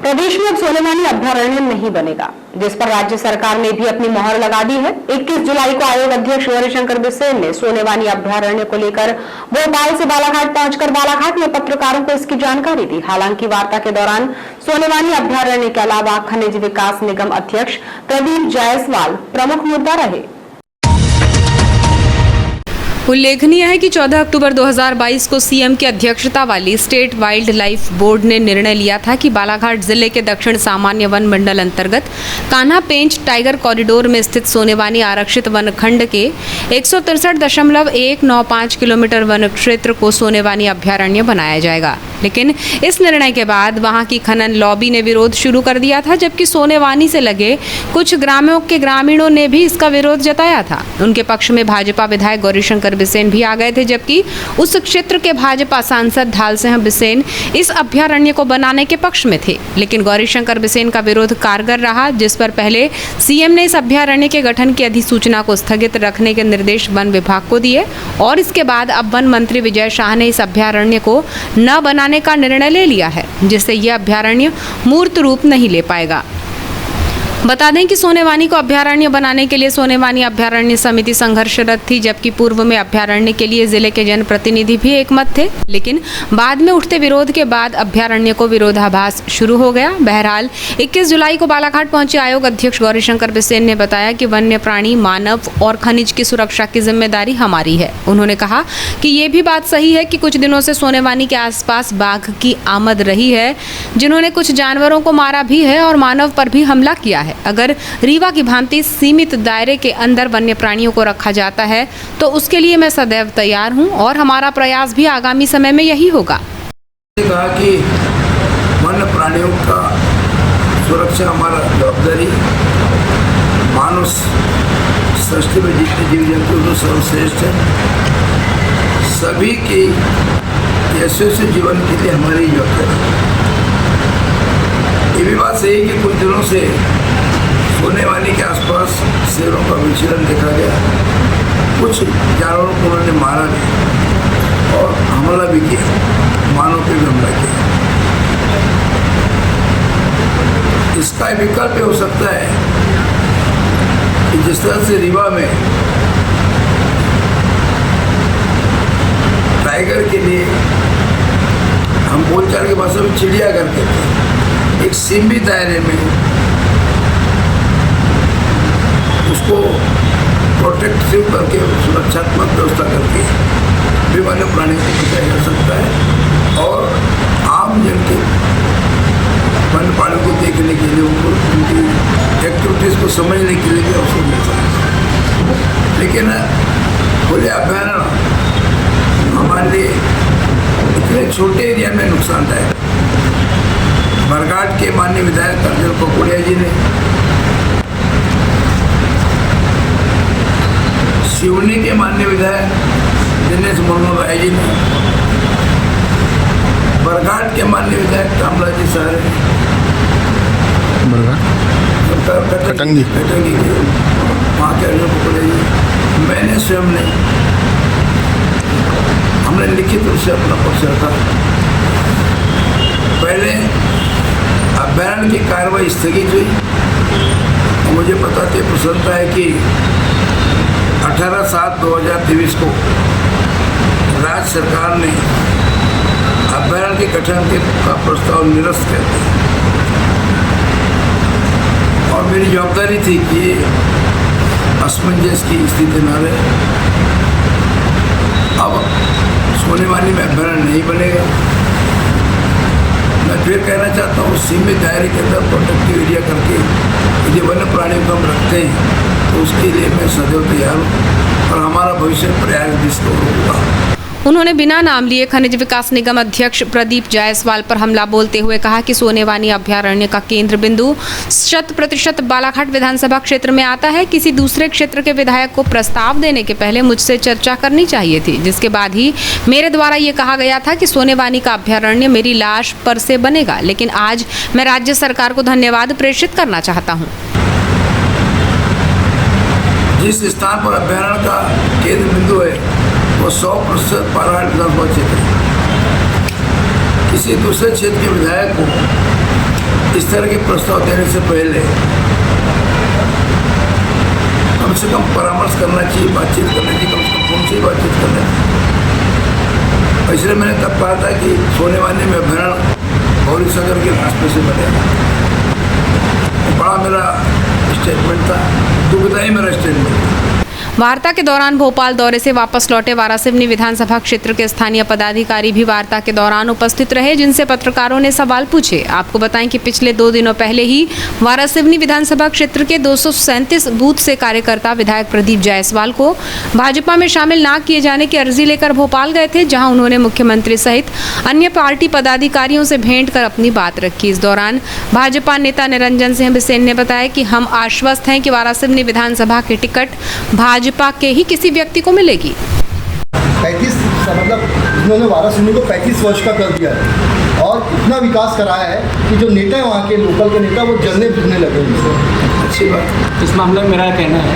प्रदेश में अब सोनेवानी अभयारण्य नहीं बनेगा, जिस पर राज्य सरकार ने भी अपनी मोहर लगा दी है। 21 जुलाई को आयोग अध्यक्ष गौरीशंकर बिसेन ने सोनेवानी अभयारण्य को लेकर भोपाल से बालाघाट पहुंचकर बालाघाट में पत्रकारों को इसकी जानकारी दी। हालांकि वार्ता के दौरान सोनेवानी अभयारण्य के अलावा खनिज विकास निगम अध्यक्ष प्रदीप जायसवाल प्रमुख मुद्दा रहे। उल्लेखनीय है कि 14 अक्टूबर 2022 को सीएम की अध्यक्षता वाली स्टेट वाइल्ड लाइफ बोर्ड ने निर्णय लिया था कि बालाघाट जिले के दक्षिण सामान्य वन मंडल अंतर्गत कान्हा पेंच टाइगर कॉरिडोर में स्थित सोनेवानी आरक्षित वन खंड के 163.195 किलोमीटर वन क्षेत्र को सोनेवानी अभयारण्य बनाया जाएगा। लेकिन इस निर्णय के बाद वहां की खनन लॉबी ने विरोध शुरू कर दिया था, जबकि सोनेवानी से लगे कुछ ग्रामों के ग्रामीणों ने भी इसका विरोध जताया था। उनके पक्ष में भाजपा विधायक गौरीशंकर बिसेन भी आ गए थे, जबकि उस क्षेत्र के भाजपा सांसद ढाल सिंह बिसेन इस अभयारण्य को बनाने के पक्ष में थे। लेकिन गौरीशंकर बिसेन का विरोध कारगर रहा, जिस पर पहले सीएम ने इस अभयारण्य के गठन की अधिसूचना को स्थगित रखने के निर्देश वन विभाग को दिए और इसके बाद अब वन मंत्री विजय शाह ने इस अभयारण्य को न बनाने का निर्णय ले लिया है, जिससे यह अभयारण्य मूर्त रूप नहीं ले पाएगा। बता दें कि सोनेवानी को अभयारण्य बनाने के लिए सोनेवानी अभयारण्य समिति संघर्षरत थी, जबकि पूर्व में अभयारण्य के लिए जिले के जनप्रतिनिधि भी एकमत थे। लेकिन बाद में उठते विरोध के बाद अभयारण्य को विरोधाभास शुरू हो गया। बहरहाल 21 जुलाई को बालाघाट पहुंचे आयोग अध्यक्ष गौरीशंकर बिसेन ने बताया कि वन्य प्राणी, मानव और खनिज की सुरक्षा की जिम्मेदारी हमारी है। उन्होंने कहा कि ये भी बात सही है कि कुछ दिनों से सोनेवानी के आसपास बाघ की आमद रही है, जिन्होंने कुछ जानवरों को मारा भी है और मानव पर भी हमला किया है। अगर रीवा की भांति सीमित दायरे के अंदर वन्य प्राणियों को रखा जाता है तो उसके लिए मैं सदैव तैयार हूं और हमारा प्रयास भी आगामी समय में यही होगा। कहा कि वन्य प्राणियों का सुरक्षा हमारा जवाबदारी, मानव सृष्टि में जितने जीव जंतु जो सर्वश्रेष्ठ है, सभी के यशस्वी जीवन के लिए हमारी जवाबदारी। ये भी बात सही है कि कुछ दिनों से सोनेवानी के आसपास शेरों का विचरण देखा गया, कुछ जानवरों को उन्होंने मारा भी और हमला भी किया, मानव पे भी हमला किया। इसका विकल्प हो सकता है कि जिस तरह से रीवा में टाइगर के लिए हम बोलचाल की भाषा में चिड़ियाघर कहते हैं, एक सीमित दायरे में उसको प्रोटेक्टिव करके, सुरक्षात्मक व्यवस्था करके भी वन्य प्राणी को बचाया जा सकता है और आम जन के वन्य प्राणी को देखने के लिए, उनको उनकी एक्टिविटीज़ को समझने के लिए भी अवसर मिल सकता है। लेकिन खुले अभयारण्य हमारे लिए इतने छोटे एरिया में नुकसानदायक। बरघाट के माननीय विधायक अर्जुन पकोड़िया जी ने, सिवनी के माननीय विधायक दिनेश मुर्मू राय जी ने, बरघाट के माननीय विधायक कामराज जी सारे, कटंगी के वहाँ के अर्जुन पकोड़िया जी, मैंने स्वयं ने, हमने लिखित रूप से अपना पक्ष रखा। पहले अभयारण्य की कार्रवाई स्थगित हुई। मुझे बताते प्रसन्नता है कि 18/7/2023 को राज्य सरकार ने अभयारण्य के गठन का प्रस्ताव निरस्त कर दिया और मेरी जवाबदारी थी कि असमंजस की स्थिति न रहे। अब सोनेवानी में अभयारण्य नहीं बनेगा। मैं फिर कहना चाहता हूँ, सीमित दायरे के अंदर प्रोटेक्टिव एरिया करके यदि वन्य प्राणियों को हम रखते हैं तो उसके लिए मैं सदैव तैयार हूँ और हमारा भविष्य प्रयास भी इसको होगा। उन्होंने बिना नाम लिए खनिज विकास निगम अध्यक्ष प्रदीप जायसवाल पर हमला बोलते हुए कहा कि सोनेवानी अभयारण्य का केंद्र बिंदु 100% बालाघाट विधानसभा क्षेत्र में आता है। किसी दूसरे क्षेत्र के विधायक को प्रस्ताव देने के पहले मुझसे चर्चा करनी चाहिए थी, जिसके बाद ही मेरे द्वारा ये कहा गया था कि सोनेवानी का अभयारण्य मेरी लाश पर से बनेगा। लेकिन आज मैं राज्य सरकार को धन्यवाद प्रेषित करना चाहता हूँ। जिस स्थान पर अभयारण्य का केंद्र बिंदु है वो 100% बालाघाट विधानसभा क्षेत्र है। किसी दूसरे क्षेत्र के विधायक को इस तरह के प्रस्ताव देने से पहले कम से कम परामर्श करना चाहिए, बातचीत करनी चाहिए, कम से कम फोन से ही बातचीत करना चाहिए। इसलिए मैंने तब कहा था कि सोनेवानी में अभ्यारण्य गौरी सागर के रास्ते से बनेगा। बड़ा मेरा स्टेटमेंट था, दुखदायी मेरा स्टेटमेंट था। वार्ता के दौरान भोपाल दौरे से वापस लौटे वारासिवनी विधानसभा क्षेत्र के स्थानीय पदाधिकारी भी वार्ता के दौरान उपस्थित रहे, जिनसे पत्रकारों ने सवाल पूछे। आपको बताएं कि पिछले 2 दिनों पहले ही वारासिवनी विधानसभा क्षेत्र के 237 बूथ से कार्यकर्ता विधायक प्रदीप जायसवाल को भाजपा में शामिल न किए जाने की अर्जी लेकर भोपाल गए थे, जहां उन्होंने मुख्यमंत्री सहित अन्य पार्टी पदाधिकारियों से भेंट कर अपनी बात रखी। इस दौरान भाजपा नेता निरंजन सिंह बिसेन ने बताया कि हम आश्वस्त हैं कि वारासिवनी विधानसभा की टिकट भाजपा के ही किसी व्यक्ति को मिलेगी। 35 मतलब उन्होंने वारासिवनी को 35 वर्ष का कर दिया है और इतना विकास कराया है कि जो नेता है वहाँ के लोकल के नेता वो जलने भिड़ने लगे उनसे। अच्छी बात। इस मामले में मेरा कहना है,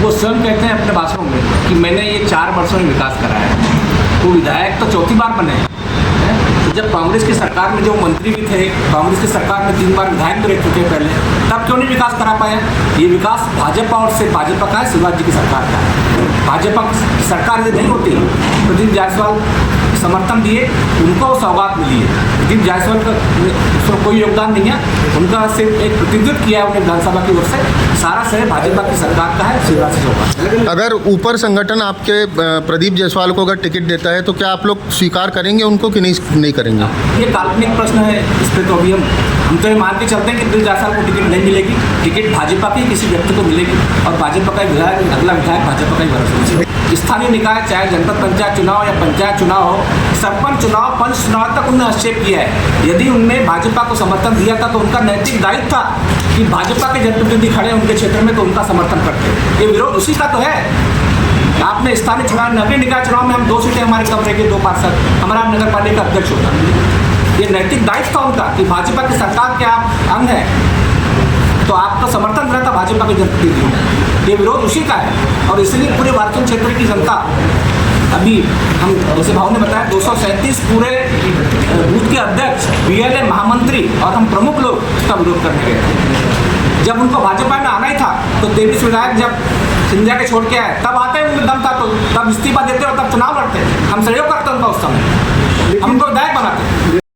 वो स्वयं कहते हैं अपने भाषणों में कि मैंने ये 4 वर्षों में विकास कराया है। वो विधायक तो चौथी बार बने हैं। जब कांग्रेस की सरकार में जो मंत्री भी थे, कांग्रेस की सरकार में 3 बार विधायक भी रह चुके हैं पहले, तब क्यों नहीं विकास करा पाया? ये विकास भाजपा और सिर्फ भाजपा का है, शिवराज जी की सरकार का है। भाजपा की सरकार यदि नहीं होती, प्रदीप जायसवाल समर्थन दिए, उनको सौगात मिली है। प्रदीप जायसवाल का उसमें कोई योगदान नहीं है, उनका सिर्फ एक प्रतिनिधित्व किया है उन्हें विधानसभा की ओर से। सारा श्रेय भाजपा की सरकार का है, शिवराज से सौगात। अगर ऊपर संगठन आपके प्रदीप जायसवाल को अगर टिकट देता है तो क्या आप लोग स्वीकार करेंगे उनको कि नहीं करेंगे? ये काल्पनिक प्रश्न है, इस पर तो अभी हम तो ये मान के चलते हैं कि प्रदीप जायसवाल को टिकट नहीं मिलेगी। टिकट भाजपा की किसी व्यक्ति को मिलेगी और भाजपा का विधायक, अगला विधायक भाजपा का ही बना। स्थानीय निकाय चाहे जनपद पंचायत चुनाव या पंचायत चुनाव हो, सरपंच चुनाव, पंच चुनाव तक उन्होंने हस्तक्षेप किया है। यदि उनने भाजपा को समर्थन दिया था तो उनका नैतिक दायित्व था कि भाजपा के जनप्रतिनिधि खड़े उनके क्षेत्र में तो उनका समर्थन करते। ये विरोध उसी का तो है। आपने स्थानीय चुनाव, नगरीय निकाय चुनाव में हम 2 सीटें हमारे कम रहेगी, 2 पार्षद, हमारा नगर पालिका अध्यक्ष होता। ये नैतिक दायित्व था उनका कि भाजपा की सरकार के आप अंग हैं तो आपका समर्थन मिला था भाजपा के जनप्रतिनिधियों। ये विरोध उसी का है और इसलिए पूरे वाराणसी क्षेत्र की जनता, अभी हम जैसे भाव ने बताया 237 पूरे बूथ के अध्यक्ष, बीएलए महामंत्री और हम प्रमुख लोग इसका विरोध करने गए थे। जब उनको भाजपा में आना ही था तो 23 विधायक जब सिंधिया के छोड़ के आए तब आते उनमें दम था, तो तब इस्तीफा देते और तब चुनाव लड़ते। हम सहयोग करते उनका उस समय, हमको विधायक बनाते।